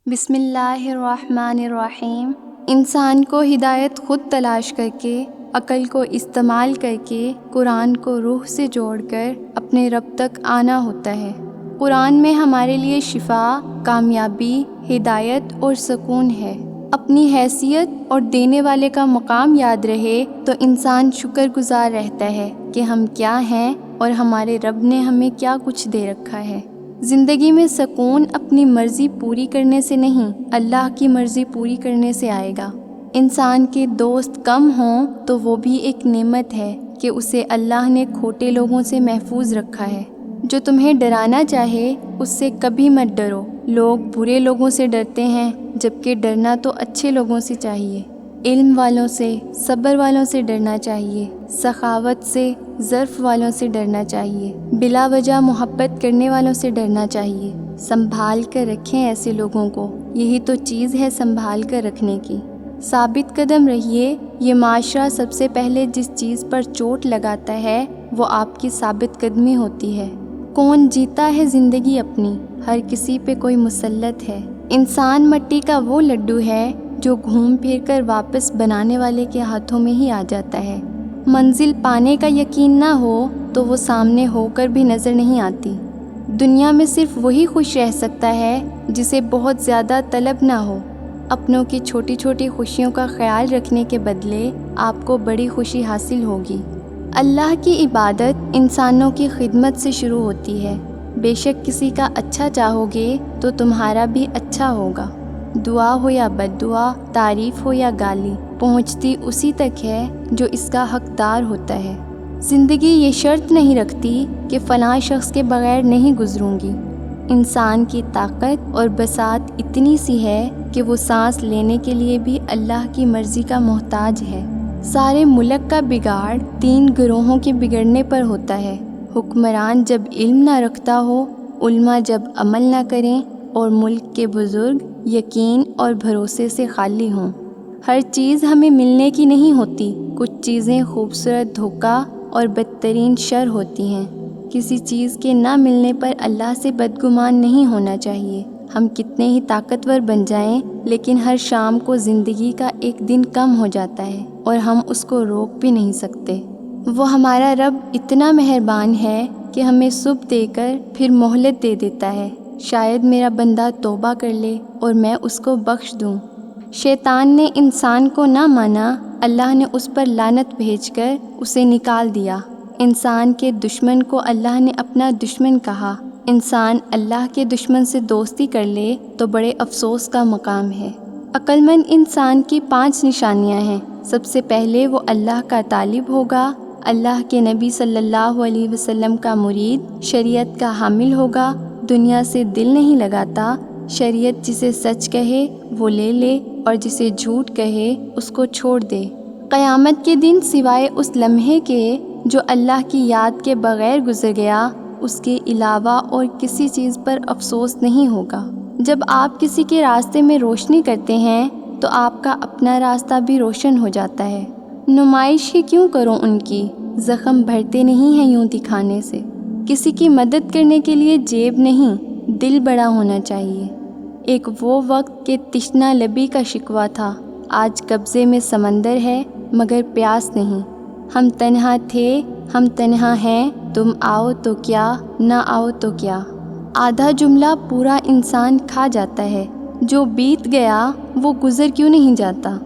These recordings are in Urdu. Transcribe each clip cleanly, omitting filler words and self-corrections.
بسم اللہ الرحمن الرحیم۔ انسان کو ہدایت خود تلاش کر کے، عقل کو استعمال کر کے، قرآن کو روح سے جوڑ کر اپنے رب تک آنا ہوتا ہے۔ قرآن میں ہمارے لیے شفا، کامیابی، ہدایت اور سکون ہے۔ اپنی حیثیت اور دینے والے کا مقام یاد رہے تو انسان شکر گزار رہتا ہے کہ ہم کیا ہیں اور ہمارے رب نے ہمیں کیا کچھ دے رکھا ہے۔ زندگی میں سکون اپنی مرضی پوری کرنے سے نہیں، اللہ کی مرضی پوری کرنے سے آئے گا۔ انسان کے دوست کم ہوں تو وہ بھی ایک نعمت ہے کہ اسے اللہ نے کھوٹے لوگوں سے محفوظ رکھا ہے۔ جو تمہیں ڈرانا چاہے اس سے کبھی مت ڈرو۔ لوگ برے لوگوں سے ڈرتے ہیں جبکہ ڈرنا تو اچھے لوگوں سے چاہیے۔ علم والوں سے، صبر والوں سے ڈرنا چاہیے، سخاوت سے، ظرف والوں سے ڈرنا چاہیے، بلا وجہ محبت کرنے والوں سے ڈرنا چاہیے۔ سنبھال کر رکھیں ایسے لوگوں کو، یہی تو چیز ہے سنبھال کر رکھنے کی۔ ثابت قدم رہیے، یہ معاشرہ سب سے پہلے جس چیز پر چوٹ لگاتا ہے وہ آپ کی ثابت قدمی ہوتی ہے۔ کون جیتا ہے زندگی اپنی؟ ہر کسی پہ کوئی مسلط ہے۔ انسان مٹی کا وہ لڈو ہے جو گھوم پھر کر واپس بنانے والے کے ہاتھوں میں ہی آ جاتا ہے۔ منزل پانے کا یقین نہ ہو تو وہ سامنے ہو کر بھی نظر نہیں آتی۔ دنیا میں صرف وہی خوش رہ سکتا ہے جسے بہت زیادہ طلب نہ ہو۔ اپنوں کی چھوٹی چھوٹی خوشیوں کا خیال رکھنے کے بدلے آپ کو بڑی خوشی حاصل ہوگی۔ اللہ کی عبادت انسانوں کی خدمت سے شروع ہوتی ہے۔ بے شک کسی کا اچھا چاہو گے تو تمہارا بھی اچھا ہوگا۔ دعا ہو یا بد دعا، تعریف ہو یا گالی، پہنچتی اسی تک ہے جو اس کا حقدار ہوتا ہے۔ زندگی یہ شرط نہیں رکھتی کہ فلاں شخص کے بغیر نہیں گزروں گی۔ انسان کی طاقت اور بساط اتنی سی ہے کہ وہ سانس لینے کے لیے بھی اللہ کی مرضی کا محتاج ہے۔ سارے ملک کا بگاڑ 3 گروہوں کے بگڑنے پر ہوتا ہے: حکمران جب علم نہ رکھتا ہو، علماء جب عمل نہ کریں، اور ملک کے بزرگ یقین اور بھروسے سے خالی ہوں۔ ہر چیز ہمیں ملنے کی نہیں ہوتی، کچھ چیزیں خوبصورت دھوکہ اور بدترین شر ہوتی ہیں۔ کسی چیز کے نہ ملنے پر اللہ سے بدگمان نہیں ہونا چاہیے۔ ہم کتنے ہی طاقتور بن جائیں لیکن ہر شام کو زندگی کا ایک دن کم ہو جاتا ہے اور ہم اس کو روک بھی نہیں سکتے۔ وہ ہمارا رب اتنا مہربان ہے کہ ہمیں صبح دے کر پھر مہلت دے دیتا ہے۔ شاید میرا بندہ توبہ کر لے اور میں اس کو بخش دوں۔ شیطان نے انسان کو نہ مانا، اللہ نے اس پر لعنت بھیج کر اسے نکال دیا۔ انسان کے دشمن کو اللہ نے اپنا دشمن کہا۔ انسان اللہ کے دشمن سے دوستی کر لے تو بڑے افسوس کا مقام ہے۔ عقل مند انسان کی 5 نشانیاں ہیں۔ سب سے پہلے وہ اللہ کا طالب ہوگا، اللہ کے نبی صلی اللہ علیہ وسلم کا مرید، شریعت کا حامل ہوگا، دنیا سے دل نہیں لگاتا، شریعت جسے سچ کہے وہ لے لے اور جسے جھوٹ کہے اس کو چھوڑ دے۔ قیامت کے دن سوائے اس لمحے کے جو اللہ کی یاد کے بغیر گزر گیا، اس کے علاوہ اور کسی چیز پر افسوس نہیں ہوگا۔ جب آپ کسی کے راستے میں روشنی کرتے ہیں تو آپ کا اپنا راستہ بھی روشن ہو جاتا ہے۔ نمائش ہی کیوں کرو ان کی، زخم بھرتے نہیں ہیں یوں دکھانے سے۔ کسی کی مدد کرنے کے لیے جیب نہیں، دل بڑا ہونا چاہیے۔ ایک وہ وقت کہ تشنہ لبی کا شکوہ تھا، آج قبضے میں سمندر ہے مگر پیاس نہیں۔ ہم تنہا تھے، ہم تنہا ہیں، تم آؤ تو کیا، نہ آؤ تو کیا۔ آدھا جملہ پورا انسان کھا جاتا ہے۔ جو بیت گیا وہ گزر کیوں نہیں جاتا؟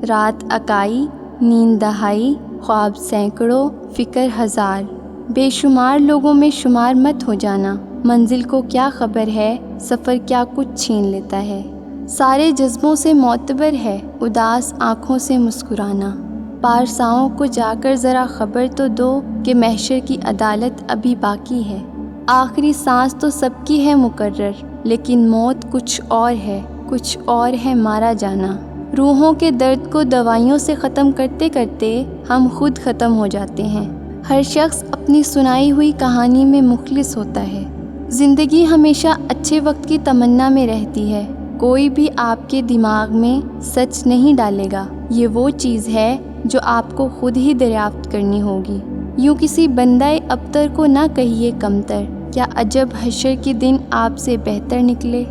رات اکائی، نیند دہائی، خواب سینکڑوں، فکر ہزار۔ بے شمار لوگوں میں شمار مت ہو جانا۔ منزل کو کیا خبر ہے، سفر کیا کچھ چھین لیتا ہے۔ سارے جذبوں سے معتبر ہے اداس آنکھوں سے مسکرانا۔ پارساؤں کو جا کر ذرا خبر تو دو کہ محشر کی عدالت ابھی باقی ہے۔ آخری سانس تو سب کی ہے مقرر، لیکن موت کچھ اور ہے، کچھ اور ہے مارا جانا۔ روحوں کے درد کو دوائیوں سے ختم کرتے کرتے ہم خود ختم ہو جاتے ہیں۔ ہر شخص اپنی سنائی ہوئی کہانی میں مخلص ہوتا ہے۔ زندگی ہمیشہ اچھے وقت کی تمنا میں رہتی ہے۔ کوئی بھی آپ کے دماغ میں سچ نہیں ڈالے گا، یہ وہ چیز ہے جو آپ کو خود ہی دریافت کرنی ہوگی۔ یوں کسی بندہ ابتر کو نہ کہیے کمتر، کیا عجب حشر کے دن آپ سے بہتر نکلے۔